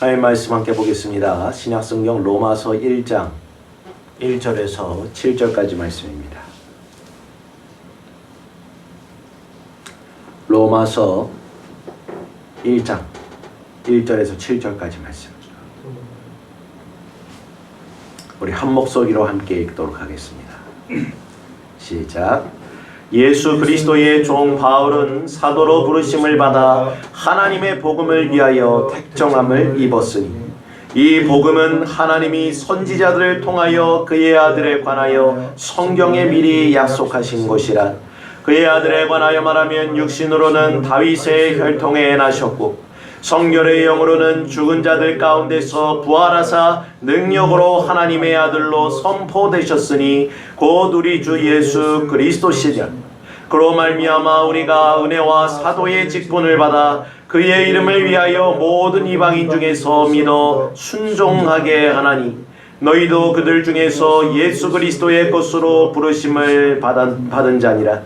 하나님 말씀 함께 보겠습니다. 신약성경 로마서 1장 1절에서 7절까지 말씀입니다. 로마서 1장 1절에서 7절까지 말씀. 우리 한 목소리로 함께 읽도록 하겠습니다. 시작. 예수 그리스도의 종 바울은 사도로 부르심을 받아 하나님의 복음을 위하여 택정함을 입었으니 이 복음은 하나님이 선지자들을 통하여 그의 아들에 관하여 성경에 미리 약속하신 것이라. 그의 아들에 관하여 말하면 육신으로는 다윗의 혈통에 나셨고 성결의 영으로는 죽은 자들 가운데서 부활하사 능력으로 하나님의 아들로 선포되셨으니 곧 우리 주 예수 그리스도시라. 그로 말미암아 우리가 은혜와 사도의 직분을 받아 그의 이름을 위하여 모든 이방인 중에서 믿어 순종하게 하나니 너희도 그들 중에서 예수 그리스도의 것으로 부르심을 받은 자니라.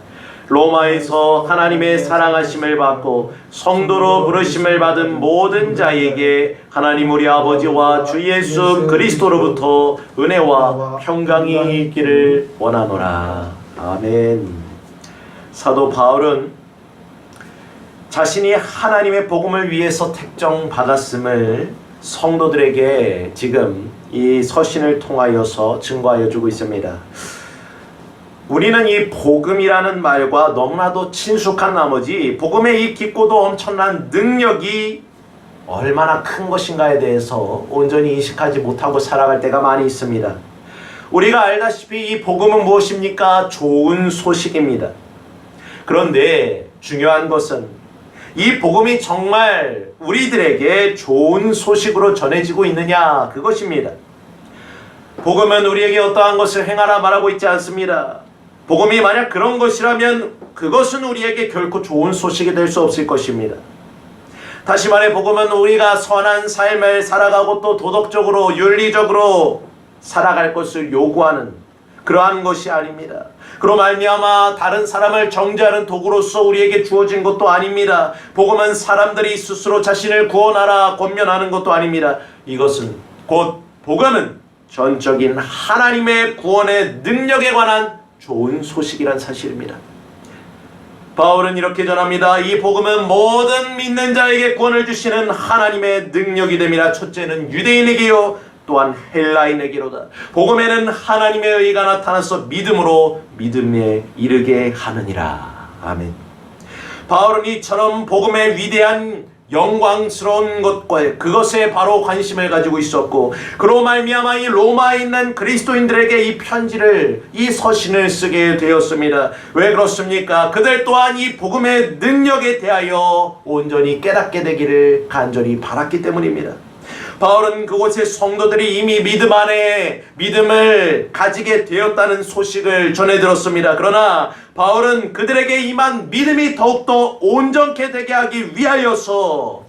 로마에서 하나님의 사랑하심을 받고 성도로 부르심을 받은 모든 자에게 하나님 우리 아버지와 주 예수 그리스도로부터 은혜와 평강이 있기를 원하노라. 아멘. 사도 바울은 자신이 하나님의 복음을 위해서 택정받았음을 성도들에게 지금 이 서신을 통하여서 증거하여 주고 있습니다. 우리는 이 복음이라는 말과 너무나도 친숙한 나머지 복음의 이 깊고도 엄청난 능력이 얼마나 큰 것인가에 대해서 온전히 인식하지 못하고 살아갈 때가 많이 있습니다. 우리가 알다시피 이 복음은 무엇입니까? 좋은 소식입니다. 그런데 중요한 것은 이 복음이 정말 우리들에게 좋은 소식으로 전해지고 있느냐, 그것입니다. 복음은 우리에게 어떠한 것을 행하라 말하고 있지 않습니다. 복음이 만약 그런 것이라면 그것은 우리에게 결코 좋은 소식이 될 수 없을 것입니다. 다시 말해 복음은 우리가 선한 삶을 살아가고 또 도덕적으로 윤리적으로 살아갈 것을 요구하는 그러한 것이 아닙니다. 그로 말미암아 다른 사람을 정죄하는 도구로서 우리에게 주어진 것도 아닙니다. 복음은 사람들이 스스로 자신을 구원하라 권면하는 것도 아닙니다. 이것은 곧 복음은 전적인 하나님의 구원의 능력에 관한 좋은 소식이란 사실입니다. 바울은 이렇게 전합니다. 이 복음은 모든 믿는 자에게 구원을 주시는 하나님의 능력이 됨이라. 첫째는 유대인에게요 또한 헬라인에게로다. 복음에는 하나님의 의가 나타나서 믿음으로 믿음에 이르게 하느니라. 아멘. 바울은 이처럼 복음의 위대한 영광스러운 것과 그것에 바로 관심을 가지고 있었고 그로 말미암아 이 로마에 있는 그리스도인들에게 이 편지를, 이 서신을 쓰게 되었습니다. 왜 그렇습니까? 그들 또한 이 복음의 능력에 대하여 온전히 깨닫게 되기를 간절히 바랐기 때문입니다. 바울은 그곳의 성도들이 이미 믿음 안에 믿음을 가지게 되었다는 소식을 전해 들었습니다. 그러나 바울은 그들에게 임한 믿음이 더욱더 온전케 되게 하기 위하여서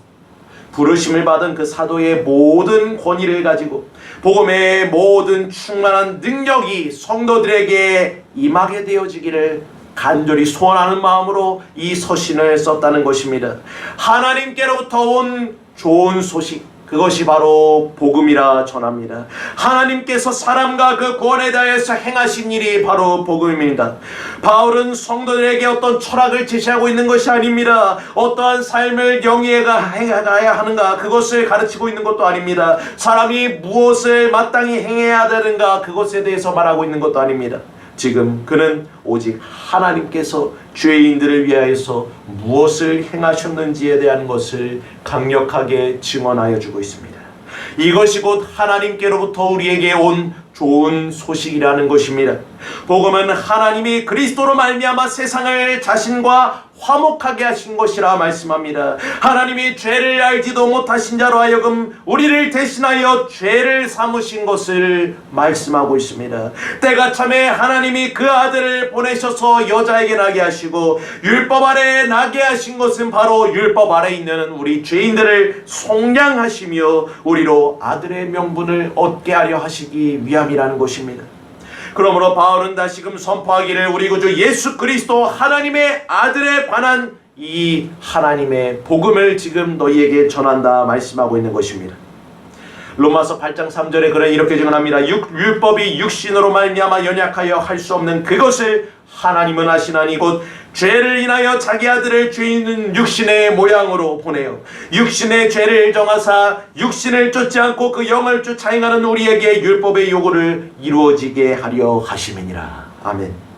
부르심을 받은 그 사도의 모든 권위를 가지고 복음의 모든 충만한 능력이 성도들에게 임하게 되어지기를 간절히 소원하는 마음으로 이 서신을 썼다는 것입니다. 하나님께로부터 온 좋은 소식, 그것이 바로 복음이라 전합니다. 하나님께서 사람과 그 구원에 대해서 행하신 일이 바로 복음입니다. 바울은 성도들에게 어떤 철학을 제시하고 있는 것이 아닙니다. 어떠한 삶을 영위해가야 하는가 그것을 가르치고 있는 것도 아닙니다. 사람이 무엇을 마땅히 행해야 되는가 그것에 대해서 말하고 있는 것도 아닙니다. 지금 그는 오직 하나님께서 죄인들을 위하여서 무엇을 행하셨는지에 대한 것을 강력하게 증언하여 주고 있습니다. 이것이 곧 하나님께로부터 우리에게 온 좋은 소식이라는 것입니다. 복음은 하나님이 그리스도로 말미암아 세상을 자신과 화목하게 하신 것이라 말씀합니다. 하나님이 죄를 알지도 못하신 자로 하여금 우리를 대신하여 죄를 삼으신 것을 말씀하고 있습니다. 때가 참에 하나님이 그 아들을 보내셔서 여자에게 나게 하시고 율법 아래 나게 하신 것은 바로 율법 아래 있는 우리 죄인들을 속량하시며 우리로 아들의 명분을 얻게 하려 하시기 위함이라는 것입니다. 그러므로 바울은 다시금 선포하기를 우리 구주 예수 그리스도 하나님의 아들에 관한 이 하나님의 복음을 지금 너희에게 전한다 말씀하고 있는 것입니다. 로마서 8장 3절에 그래 이렇게 증언합니다. 율법이 육신으로 말미암아 연약하여 할 수 없는 그것을 하나님은 하시나니 곧 죄를 인하여 자기 아들을 죄 있는 육신의 모양으로 보내요. 육신의 죄를 정하사 육신을 쫓지 않고 그 영을 쫓아 행하는 우리에게 율법의 요구를 이루어지게 하려 하심이니라. 아멘.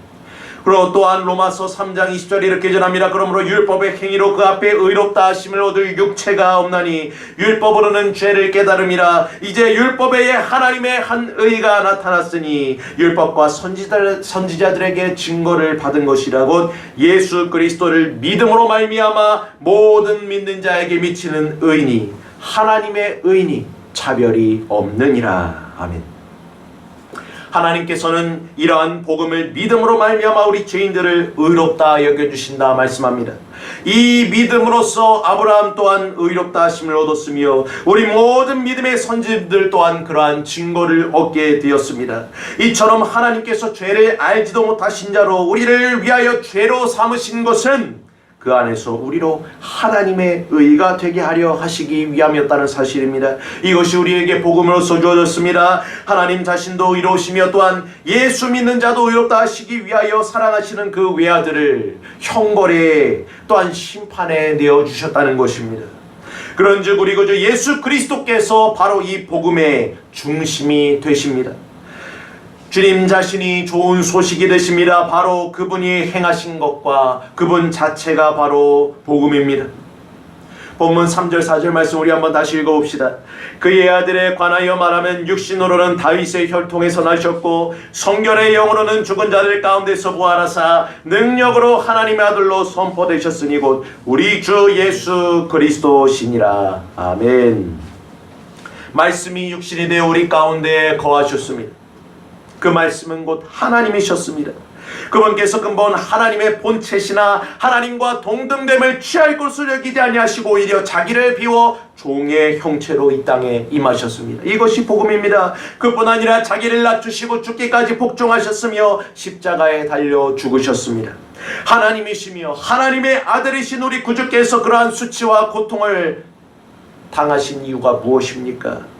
그리고 또한 로마서 3장 20절에 이렇게 전합니다. 그러므로 율법의 행위로 그 앞에 의롭다 하심을 얻을 육체가 없나니 율법으로는 죄를 깨달음이라. 이제 율법에 하나님의 한 의가 나타났으니 율법과 선지자들에게 증거를 받은 것이라고 예수 그리스도를 믿음으로 말미암아 모든 믿는 자에게 미치는 의니 하나님의 의니 차별이 없느니라. 아멘. 하나님께서는 이러한 복음을 믿음으로 말미암아 우리 죄인들을 의롭다 여겨주신다 말씀합니다. 이 믿음으로써 아브라함 또한 의롭다 하심을 얻었으며 우리 모든 믿음의 선지자들 또한 그러한 증거를 얻게 되었습니다. 이처럼 하나님께서 죄를 알지도 못하신 자로 우리를 위하여 죄로 삼으신 것은 그 안에서 우리로 하나님의 의가 되게 하려 하시기 위함이었다는 사실입니다. 이것이 우리에게 복음으로서 주어졌습니다. 하나님 자신도 의로우시며 또한 예수 믿는 자도 의롭다 하시기 위하여 사랑하시는 그 외아들을 형벌에 또한 심판에 내어주셨다는 것입니다. 그런즉 우리 구주 예수 그리스도께서 바로 이 복음의 중심이 되십니다. 주님 자신이 좋은 소식이 되십니다. 바로 그분이 행하신 것과 그분 자체가 바로 복음입니다. 본문 3절 4절 말씀 우리 한번 다시 읽어봅시다. 그의 아들에 관하여 말하면 육신으로는 다윗의 혈통에서 나셨고 성결의 영으로는 죽은 자들 가운데서 부활하사 능력으로 하나님의 아들로 선포되셨으니 곧 우리 주 예수 그리스도시니라. 아멘. 말씀이 육신이 되어 우리 가운데 거하셨습니다. 그 말씀은 곧 하나님이셨습니다. 그분께서 근본 하나님의 본체시나 하나님과 동등됨을 취할 것을 여기지 아니하시고 오히려 자기를 비워 종의 형체로 이 땅에 임하셨습니다. 이것이 복음입니다. 그뿐 아니라 자기를 낮추시고 죽기까지 복종하셨으며 십자가에 달려 죽으셨습니다. 하나님이시며 하나님의 아들이신 우리 구주께서 그러한 수치와 고통을 당하신 이유가 무엇입니까?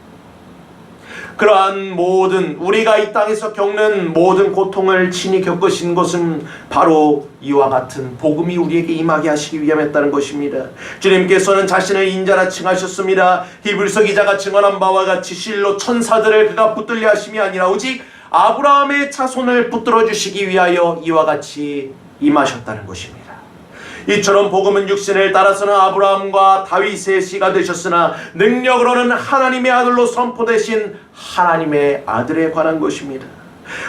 그러한 모든 우리가 이 땅에서 겪는 모든 고통을 친히 겪으신 것은 바로 이와 같은 복음이 우리에게 임하게 하시기 위함이었다는 것입니다. 주님께서는 자신을 인자라 칭하셨습니다. 히브리서 기자가 증언한 바와 같이 실로 천사들을 그가 붙들려 하심이 아니라 오직 아브라함의 자손을 붙들어 주시기 위하여 이와 같이 임하셨다는 것입니다. 이처럼 복음은 육신을 따라서는 아브라함과 다윗의 씨가 되셨으나 능력으로는 하나님의 아들로 선포되신 하나님의 아들에 관한 것입니다.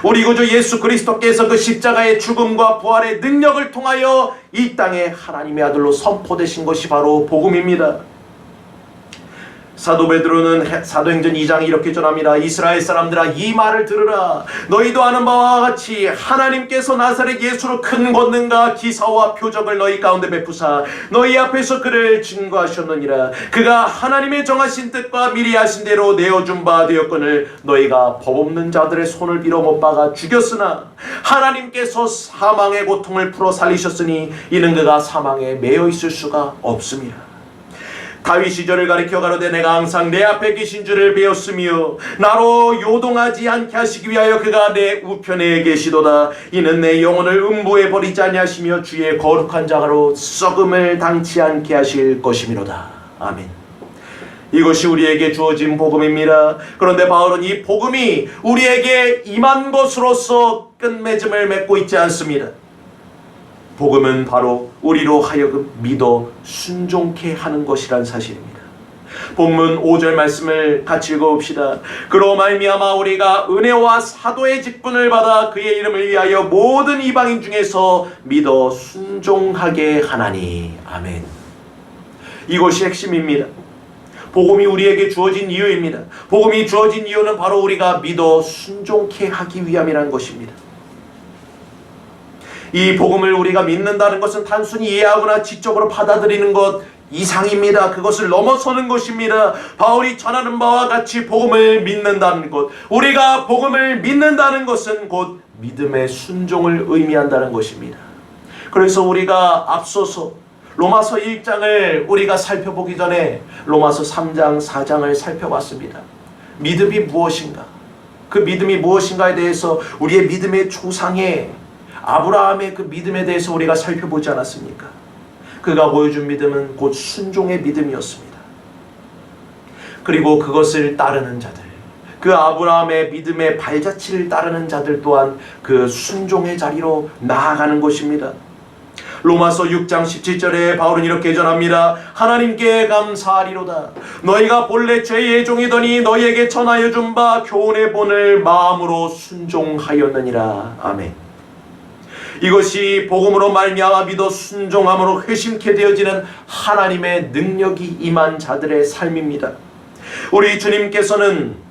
우리 구주 예수 그리스도께서 그 십자가의 죽음과 부활의 능력을 통하여 이 땅에 하나님의 아들로 선포되신 것이 바로 복음입니다. 사도 베드로는 사도행전 2장에 이렇게 전합니다. 이스라엘 사람들아 이 말을 들으라. 너희도 아는 바와 같이 하나님께서 나사렛 예수로 큰 권능과 기사와 표적을 너희 가운데 베푸사 너희 앞에서 그를 증거하셨느니라. 그가 하나님의 정하신 뜻과 미리 하신 대로 내어준 바 되었거늘 너희가 법 없는 자들의 손을 빌어 못 박아 죽였으나 하나님께서 사망의 고통을 풀어 살리셨으니 이는 그가 사망에 매여 있을 수가 없습니다. 다윗 시절을 가리켜 가로되 내가 항상 내 앞에 계신 줄을 배웠으며 나로 요동하지 않게 하시기 위하여 그가 내 우편에 계시도다. 이는 내 영혼을 음부에 버리지 아니하시며 주의 거룩한 자가로 썩음을 당치 않게 하실 것이미로다. 아멘. 이것이 우리에게 주어진 복음입니다. 그런데 바울은 이 복음이 우리에게 임한 것으로서 끝맺음을 맺고 있지 않습니다. 복음은 바로 우리로 하여금 믿어 순종케 하는 것이란 사실입니다. 본문 5절 말씀을 같이 읽어봅시다. 그로 말미암아 우리가 은혜와 사도의 직분을 받아 그의 이름을 위하여 모든 이방인 중에서 믿어 순종하게 하나니. 아멘. 이것이 핵심입니다. 복음이 우리에게 주어진 이유입니다. 복음이 주어진 이유는 바로 우리가 믿어 순종케 하기 위함이라는 것입니다. 이 복음을 우리가 믿는다는 것은 단순히 이해하거나 지적으로 받아들이는 것 이상입니다. 그것을 넘어서는 것입니다. 바울이 전하는 바와 같이 복음을 믿는다는 것, 우리가 복음을 믿는다는 것은 곧 믿음의 순종을 의미한다는 것입니다. 그래서 우리가 앞서서 로마서 1장을 우리가 살펴보기 전에 로마서 3장, 4장을 살펴봤습니다. 믿음이 무엇인가? 그 믿음이 무엇인가에 대해서 우리의 믿음의 조상의 아브라함의 그 믿음에 대해서 우리가 살펴보지 않았습니까? 그가 보여준 믿음은 곧 순종의 믿음이었습니다. 그리고 그것을 따르는 자들, 그 아브라함의 믿음의 발자취를 따르는 자들 또한 그 순종의 자리로 나아가는 것입니다. 로마서 6장 17절에 바울은 이렇게 전합니다. 하나님께 감사하리로다. 너희가 본래 죄의 종이더니 너희에게 전하여 준 바 교훈의 본을 마음으로 순종하였느니라. 아멘. 이것이 복음으로 말미암아 믿어 순종함으로 회심케 되어지는 하나님의 능력이 임한 자들의 삶입니다. 우리 주님께서는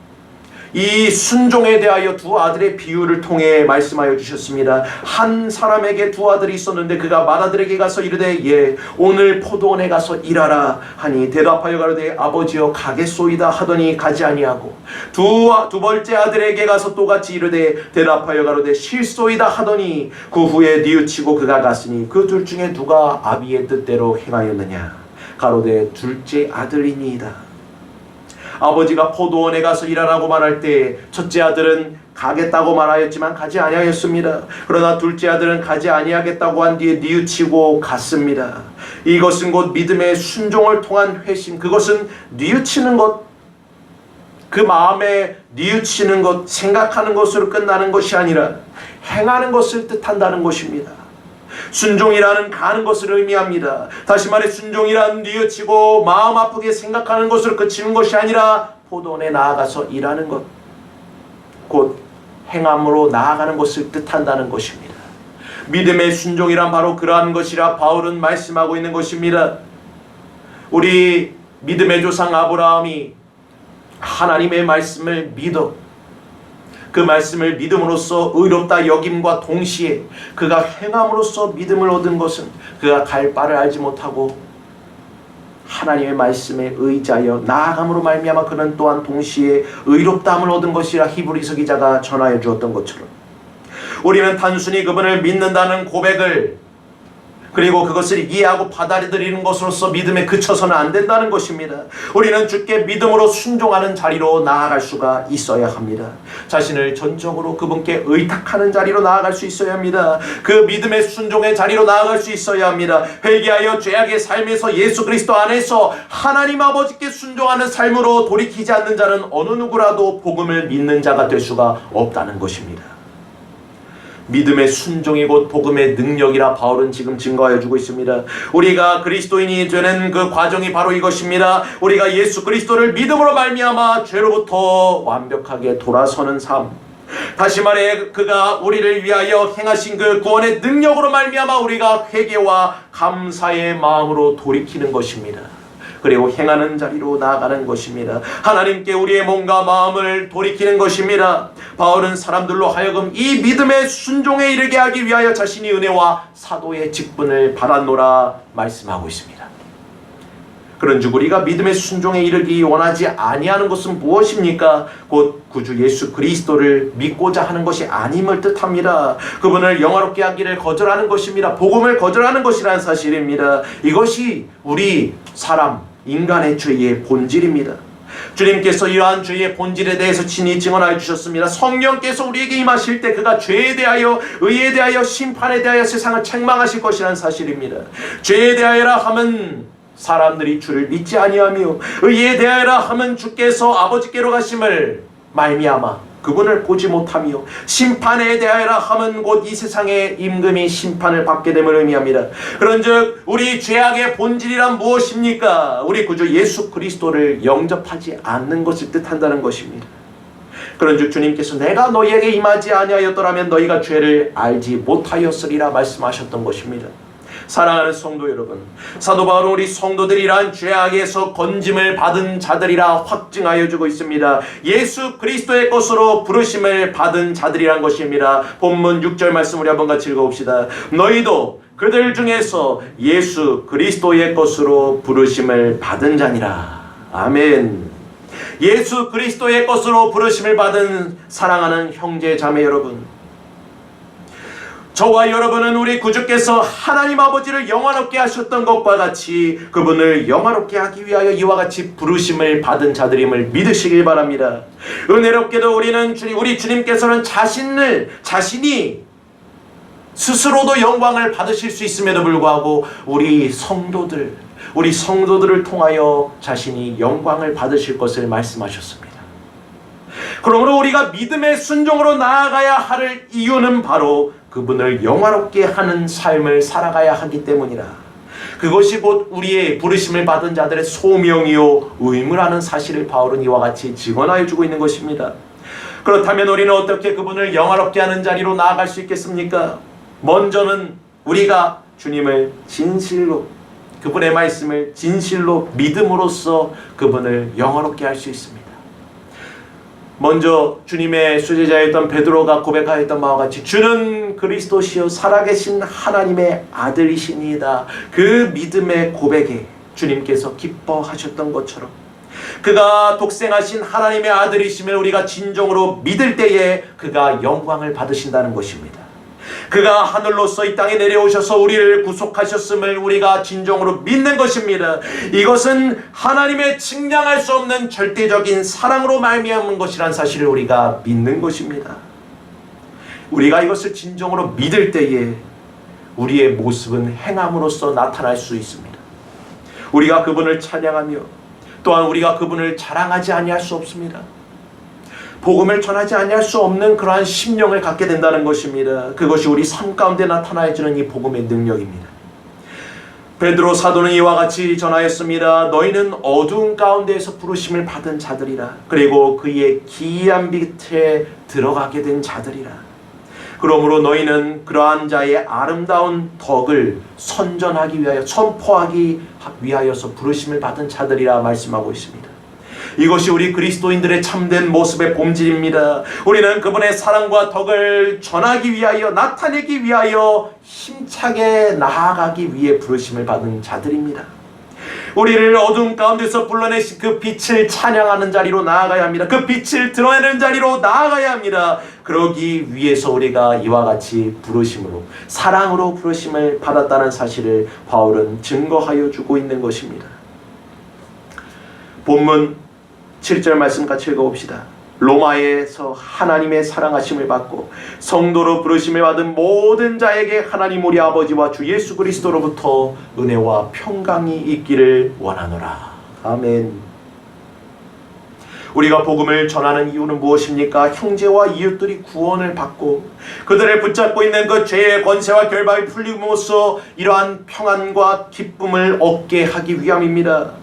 이 순종에 대하여 두 아들의 비유를 통해 말씀하여 주셨습니다. 한 사람에게 두 아들이 있었는데 그가 맏아들에게 가서 이르되 예 오늘 포도원에 가서 일하라 하니 대답하여 가로되 아버지여 가겠소이다 하더니 가지 아니하고 두 번째 아들에게 가서 또같이 이르되 대답하여 가로되 싫소이다 하더니 그 후에 뉘우치고 그가 갔으니 그 둘 중에 누가 아비의 뜻대로 행하였느냐 가로되 둘째 아들이니이다. 아버지가 포도원에 가서 일하라고 말할 때 첫째 아들은 가겠다고 말하였지만 가지 아니하였습니다. 그러나 둘째 아들은 가지 아니하겠다고 한 뒤에 뉘우치고 갔습니다. 이것은 곧 믿음의 순종을 통한 회심, 그것은 뉘우치는 것, 그 마음에 뉘우치는 것, 생각하는 것으로 끝나는 것이 아니라 행하는 것을 뜻한다는 것입니다. 순종이라는 가는 것을 의미합니다. 다시 말해 순종이란 뉘우치고 마음 아프게 생각하는 것으로 그치는 것이 아니라 포도원에 나아가서 일하는 것, 곧 행함으로 나아가는 것을 뜻한다는 것입니다. 믿음의 순종이란 바로 그러한 것이라 바울은 말씀하고 있는 것입니다. 우리 믿음의 조상 아브라함이 하나님의 말씀을 믿어 그 말씀을 믿음으로써 의롭다 여김과 동시에 그가 행함으로써 믿음을 얻은 것은 그가 갈 바를 알지 못하고 하나님의 말씀에 의지하여 나아감으로 말미암아 그는 또한 동시에 의롭다함을 얻은 것이라 히브리서 기자가 전하여 주었던 것처럼 우리는 단순히 그분을 믿는다는 고백을 그리고 그것을 이해하고 받아들이는 것으로서 믿음에 그쳐서는 안 된다는 것입니다. 우리는 주께 믿음으로 순종하는 자리로 나아갈 수가 있어야 합니다. 자신을 전적으로 그분께 의탁하는 자리로 나아갈 수 있어야 합니다. 그 믿음의 순종의 자리로 나아갈 수 있어야 합니다. 회개하여 죄악의 삶에서 예수 그리스도 안에서 하나님 아버지께 순종하는 삶으로 돌이키지 않는 자는 어느 누구라도 복음을 믿는 자가 될 수가 없다는 것입니다. 믿음의 순종이 곧 복음의 능력이라 바울은 지금 증거하여 주고 있습니다. 우리가 그리스도인이 되는 그 과정이 바로 이것입니다. 우리가 예수 그리스도를 믿음으로 말미암아 죄로부터 완벽하게 돌아서는 삶, 다시 말해 그가 우리를 위하여 행하신 그 구원의 능력으로 말미암아 우리가 회개와 감사의 마음으로 돌이키는 것입니다. 그리고 행하는 자리로 나아가는 것입니다. 하나님께 우리의 몸과 마음을 돌이키는 것입니다. 바울은 사람들로 하여금 이 믿음의 순종에 이르게 하기 위하여 자신이 은혜와 사도의 직분을 받았노라 말씀하고 있습니다. 그런즉 우리가 믿음의 순종에 이르기 원하지 아니하는 것은 무엇입니까? 곧 구주 예수 그리스도를 믿고자 하는 것이 아님을 뜻합니다. 그분을 영화롭게 하기를 거절하는 것입니다. 복음을 거절하는 것이라는 사실입니다. 이것이 우리 사람 인간의 죄의 본질입니다. 주님께서 이러한 죄의 본질에 대해서 친히 증언하여 주셨습니다. 성령께서 우리에게 임하실 때 그가 죄에 대하여 의에 대하여 심판에 대하여 세상을 책망하실 것이라는 사실입니다. 죄에 대하여라 하면 사람들이 주를 믿지 아니하며 의에 대하여라 하면 주께서 아버지께로 가심을 말미암아 그분을 보지 못하며 심판에 대하여라 하면 곧 이 세상의 임금이 심판을 받게 됨을 의미합니다. 그런즉 우리 죄악의 본질이란 무엇입니까? 우리 구주 예수 그리스도를 영접하지 않는 것을 뜻한다는 것입니다. 그런즉 주님께서 내가 너희에게 임하지 아니하였더라면 너희가 죄를 알지 못하였으리라 말씀하셨던 것입니다. 사랑하는 성도 여러분, 사도 바울은 우리 성도들이란 죄악에서 건짐을 받은 자들이라 확증하여 주고 있습니다. 예수 그리스도의 것으로 부르심을 받은 자들이란 것입니다. 본문 6절 말씀 우리 한번 같이 읽어봅시다. 너희도 그들 중에서 예수 그리스도의 것으로 부르심을 받은 자니라. 아멘. 예수 그리스도의 것으로 부르심을 받은 사랑하는 형제 자매 여러분, 저와 여러분은 우리 구주께서 하나님 아버지를 영화롭게 하셨던 것과 같이 그분을 영화롭게 하기 위하여 이와 같이 부르심을 받은 자들임을 믿으시길 바랍니다. 은혜롭게도 우리 주님께서는 자신이 스스로도 영광을 받으실 수 있음에도 불구하고 우리 성도들을 통하여 자신이 영광을 받으실 것을 말씀하셨습니다. 그러므로 우리가 믿음의 순종으로 나아가야 할 이유는 바로 그분을 영화롭게 하는 삶을 살아가야 하기 때문이라. 그것이 곧 우리의 부르심을 받은 자들의 소명이요 의무라는 사실을 바울은 이와 같이 증언하여 주고 있는 것입니다. 그렇다면 우리는 어떻게 그분을 영화롭게 하는 자리로 나아갈 수 있겠습니까? 먼저는 우리가 주님을 진실로, 그분의 말씀을 진실로 믿음으로써 그분을 영화롭게 할 수 있습니다. 먼저 주님의 수제자였던 베드로가 고백하였던 바와 같이 주는 그리스도시요 살아계신 하나님의 아들이시니이다. 그 믿음의 고백에 주님께서 기뻐하셨던 것처럼 그가 독생하신 하나님의 아들이심을 우리가 진정으로 믿을 때에 그가 영광을 받으신다는 것입니다. 그가 하늘로서 이 땅에 내려오셔서 우리를 구속하셨음을 우리가 진정으로 믿는 것입니다. 이것은 하나님의 측량할 수 없는 절대적인 사랑으로 말미암은 것이란 사실을 우리가 믿는 것입니다. 우리가 이것을 진정으로 믿을 때에 우리의 모습은 행함으로써 나타날 수 있습니다. 우리가 그분을 찬양하며 또한 우리가 그분을 자랑하지 아니할 수 없습니다. 복음을 전하지 아니할 수 없는 그러한 심령을 갖게 된다는 것입니다. 그것이 우리 삶 가운데 나타나주는 이 복음의 능력입니다. 베드로 사도는 이와 같이 전하였습니다. 너희는 어두운 가운데에서 부르심을 받은 자들이라. 그리고 그의 기이한 빛에 들어가게 된 자들이라. 그러므로 너희는 그러한 자의 아름다운 덕을 선전하기 위하여 선포하기 위하여서 부르심을 받은 자들이라 말씀하고 있습니다. 이것이 우리 그리스도인들의 참된 모습의 본질입니다. 우리는 그분의 사랑과 덕을 전하기 위하여, 나타내기 위하여 힘차게 나아가기 위해 부르심을 받은 자들입니다. 우리를 어둠 가운데서 불러내신 그 빛을 찬양하는 자리로 나아가야 합니다. 그 빛을 드러내는 자리로 나아가야 합니다. 그러기 위해서 우리가 이와 같이 부르심으로, 사랑으로 부르심을 받았다는 사실을 바울은 증거하여 주고 있는 것입니다. 본문 7절 말씀 같이 읽어봅시다. 로마에서 하나님의 사랑하심을 받고 성도로 부르심을 받은 모든 자에게 하나님 우리 아버지와 주 예수 그리스도로부터 은혜와 평강이 있기를 원하노라. 아멘. 우리가 복음을 전하는 이유는 무엇입니까? 형제와 이웃들이 구원을 받고 그들을 붙잡고 있는 그 죄의 권세와 결박이 풀림으로써 이러한 평안과 기쁨을 얻게 하기 위함입니다.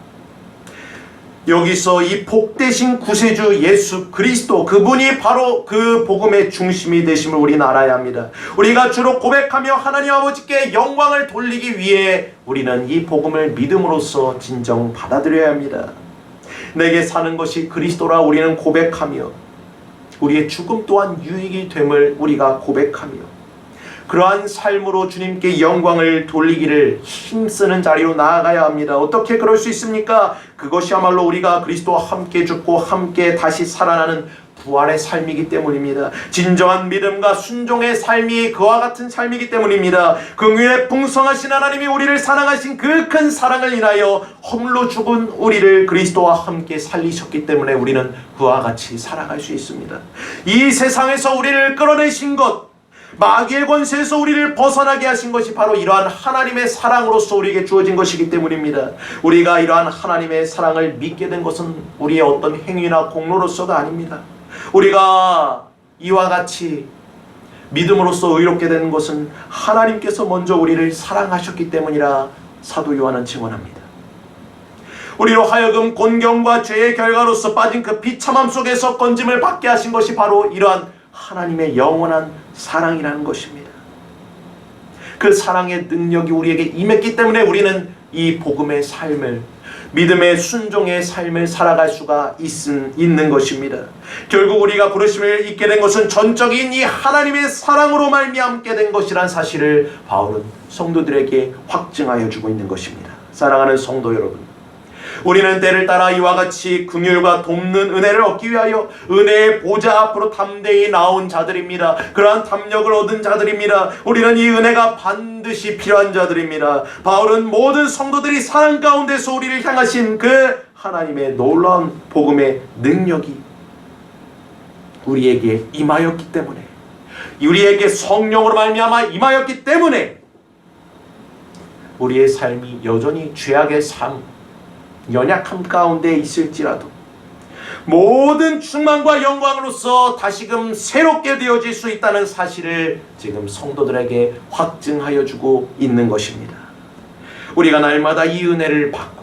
여기서 이 복되신 구세주 예수 그리스도, 그분이 바로 그 복음의 중심이 되심을 우리는 알아야 합니다. 우리가 주로 고백하며 하나님 아버지께 영광을 돌리기 위해 우리는 이 복음을 믿음으로써 진정 받아들여야 합니다. 내게 사는 것이 그리스도라 우리는 고백하며 우리의 죽음 또한 유익이 됨을 우리가 고백하며 그러한 삶으로 주님께 영광을 돌리기를 힘쓰는 자리로 나아가야 합니다. 어떻게 그럴 수 있습니까? 그것이야말로 우리가 그리스도와 함께 죽고 함께 다시 살아나는 부활의 삶이기 때문입니다. 진정한 믿음과 순종의 삶이 그와 같은 삶이기 때문입니다. 긍휼의 풍성하신 하나님이 우리를 사랑하신 그 큰 사랑을 인하여 허물로 죽은 우리를 그리스도와 함께 살리셨기 때문에 우리는 그와 같이 살아갈 수 있습니다. 이 세상에서 우리를 끌어내신 것, 마귀의 권세에서 우리를 벗어나게 하신 것이 바로 이러한 하나님의 사랑으로서 우리에게 주어진 것이기 때문입니다. 우리가 이러한 하나님의 사랑을 믿게 된 것은 우리의 어떤 행위나 공로로서가 아닙니다. 우리가 이와 같이 믿음으로써 의롭게 되는 것은 하나님께서 먼저 우리를 사랑하셨기 때문이라 사도 요한은 증언합니다. 우리로 하여금 곤경과 죄의 결과로서 빠진 그 비참함 속에서 건짐을 받게 하신 것이 바로 이러한 하나님의 영원한 사랑이라는 것입니다. 그 사랑의 능력이 우리에게 임했기 때문에 우리는 이 복음의 삶을, 믿음의 순종의 삶을 살아갈 수가 있는 것입니다. 결국 우리가 부르심을 잊게 된 것은 전적인 이 하나님의 사랑으로 말미암게 된 것이란 사실을 바울은 성도들에게 확증하여 주고 있는 것입니다. 사랑하는 성도 여러분, 우리는 때를 따라 이와 같이 긍휼과 돕는 은혜를 얻기 위하여 은혜의 보좌 앞으로 담대히 나온 자들입니다. 그러한 담력을 얻은 자들입니다. 우리는 이 은혜가 반드시 필요한 자들입니다. 바울은 모든 성도들이 사랑 가운데서 우리를 향하신 그 하나님의 놀라운 복음의 능력이 우리에게 임하였기 때문에, 우리에게 성령으로 말미암아 임하였기 때문에 우리의 삶이 여전히 죄악의 삶, 연약함 가운데 있을지라도 모든 충만과 영광으로서 다시금 새롭게 되어질 수 있다는 사실을 지금 성도들에게 확증하여 주고 있는 것입니다. 우리가 날마다 이 은혜를 받고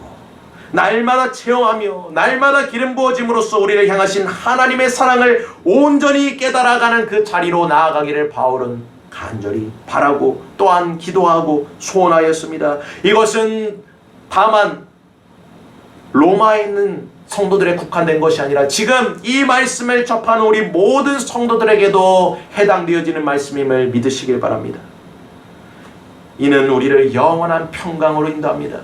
날마다 체험하며 날마다 기름 부어짐으로써 우리를 향하신 하나님의 사랑을 온전히 깨달아가는 그 자리로 나아가기를 바울은 간절히 바라고 또한 기도하고 소원하였습니다. 이것은 다만 로마에 있는 성도들에 국한된 것이 아니라 지금 이 말씀을 접하는 우리 모든 성도들에게도 해당되어지는 말씀임을 믿으시길 바랍니다. 이는 우리를 영원한 평강으로 인도합니다.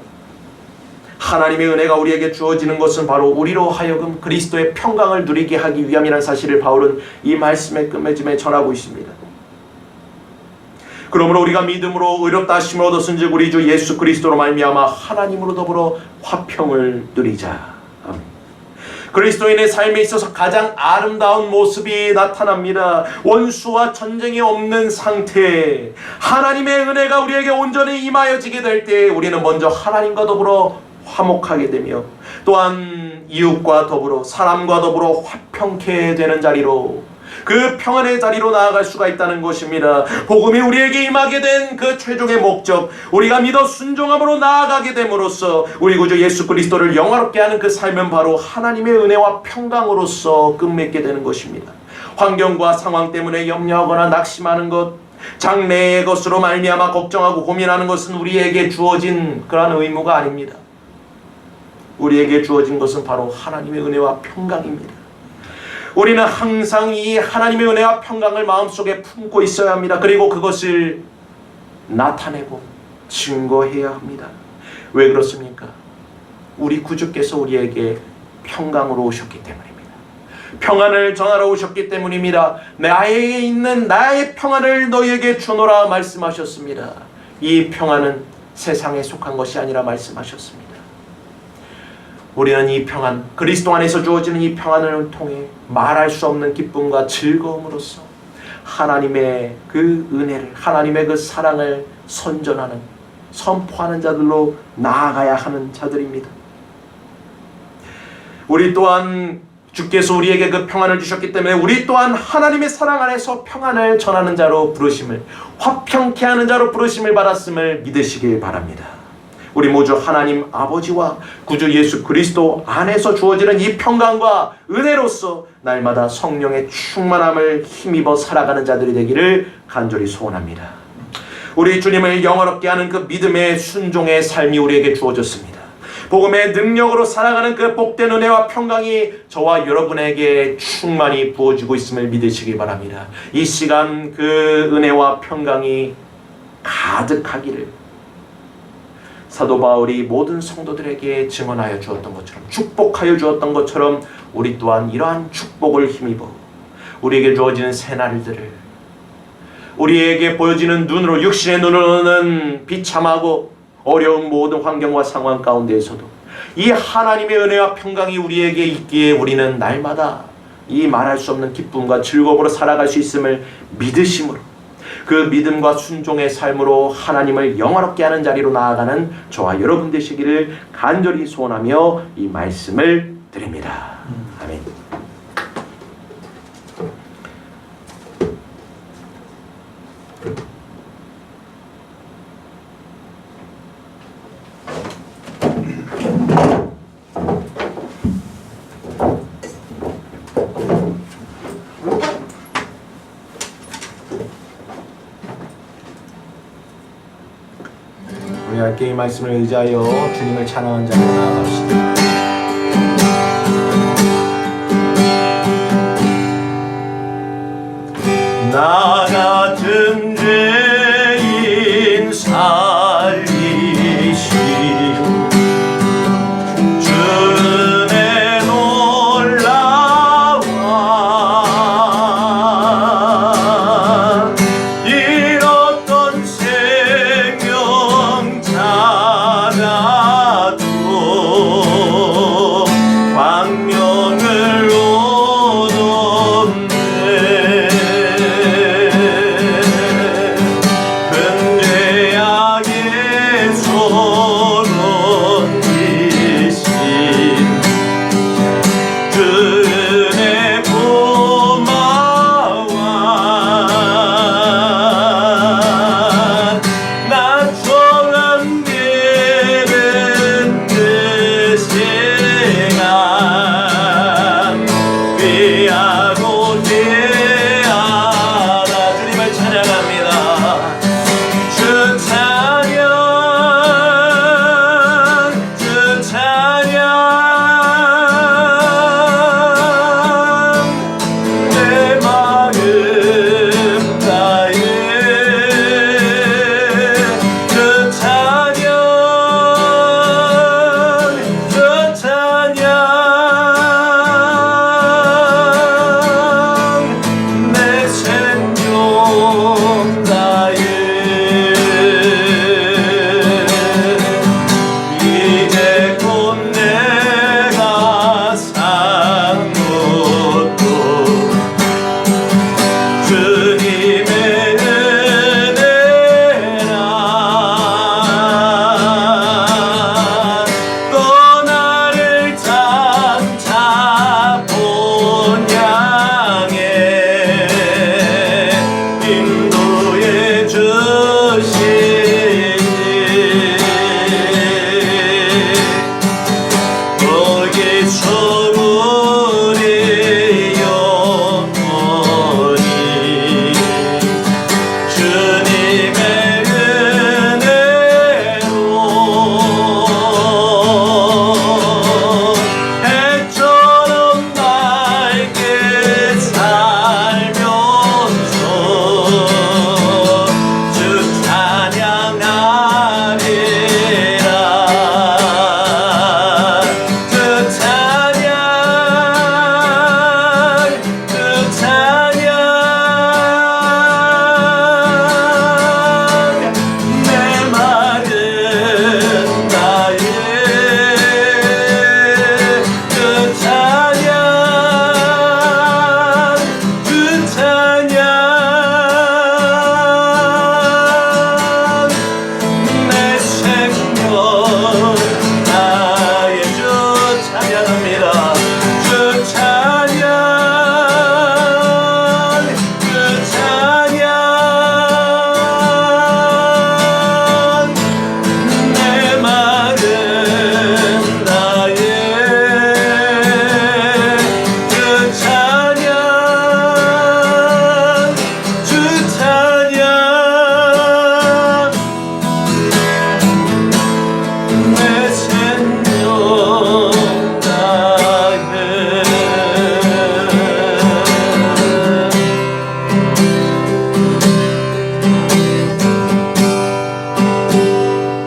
하나님의 은혜가 우리에게 주어지는 것은 바로 우리로 하여금 그리스도의 평강을 누리게 하기 위함이라는 사실을 바울은 이 말씀의 끝맺음에 전하고 있습니다. 그러므로 우리가 믿음으로 의롭다 하심을 얻었은즉 우리 주 예수 그리스도로 말미암아 하나님으로 더불어 화평을 누리자. 아멘. 그리스도인의 삶에 있어서 가장 아름다운 모습이 나타납니다. 원수와 전쟁이 없는 상태, 하나님의 은혜가 우리에게 온전히 임하여지게 될 때 우리는 먼저 하나님과 더불어 화목하게 되며 또한 이웃과 더불어 사람과 더불어 화평케 되는 자리로, 그 평안의 자리로 나아갈 수가 있다는 것입니다. 복음이 우리에게 임하게 된 그 최종의 목적, 우리가 믿어 순종함으로 나아가게 됨으로써 우리 구주 예수 그리스도를 영화롭게 하는 그 삶은 바로 하나님의 은혜와 평강으로서 끝맺게 되는 것입니다. 환경과 상황 때문에 염려하거나 낙심하는 것, 장래의 것으로 말미암아 걱정하고 고민하는 것은 우리에게 주어진 그러한 의무가 아닙니다. 우리에게 주어진 것은 바로 하나님의 은혜와 평강입니다. 우리는 항상 이 하나님의 은혜와 평강을 마음속에 품고 있어야 합니다. 그리고 그것을 나타내고 증거해야 합니다. 왜 그렇습니까? 우리 구주께서 우리에게 평강으로 오셨기 때문입니다. 평안을 전하러 오셨기 때문입니다. 나에게 있는 나의 평안을 너희에게 주노라 말씀하셨습니다. 이 평안은 세상에 속한 것이 아니라 말씀하셨습니다. 우리는 이 평안, 그리스도 안에서 주어지는 이 평안을 통해 말할 수 없는 기쁨과 즐거움으로써 하나님의 그 은혜를, 하나님의 그 사랑을 선전하는, 선포하는 자들로 나아가야 하는 자들입니다. 우리 또한 주께서 우리에게 그 평안을 주셨기 때문에 우리 또한 하나님의 사랑 안에서 평안을 전하는 자로 부르심을, 화평케 하는 자로 부르심을 받았음을 믿으시길 바랍니다. 우리 모두 하나님 아버지와 구주 예수 그리스도 안에서 주어지는 이 평강과 은혜로서 날마다 성령의 충만함을 힘입어 살아가는 자들이 되기를 간절히 소원합니다. 우리 주님을 영화롭게 하는 그 믿음의 순종의 삶이 우리에게 주어졌습니다. 복음의 능력으로 살아가는 그 복된 은혜와 평강이 저와 여러분에게 충만히 부어지고 있음을 믿으시기 바랍니다. 이 시간 그 은혜와 평강이 가득하기를 사도 바울이 모든 성도들에게 증언하여 주었던 것처럼, 축복하여 주었던 것처럼 우리 또한 이러한 축복을 힘입어 우리에게 주어지는 새날들을, 우리에게 보여지는 눈으로, 육신의 눈으로는 비참하고 어려운 모든 환경과 상황 가운데에서도 이 하나님의 은혜와 평강이 우리에게 있기에 우리는 날마다 이 말할 수 없는 기쁨과 즐거움으로 살아갈 수 있음을 믿으심으로, 그 믿음과 순종의 삶으로 하나님을 영화롭게 하는 자리로 나아가는 저와 여러분 되시기를 간절히 소원하며 이 말씀을 드립니다. 아멘. 우리 함께 이 말씀을 의지하여 주님을 찬양하는 자리로 나아갑시다. 나 같은 죄인 살리시오 귀하고 귀하다. 주님을 찬양합니다. 주 찬양, 주 찬양. 내 마음 다해 주 찬양, 주 찬양. 내 생명 다해 이제 곧 내가 산 곳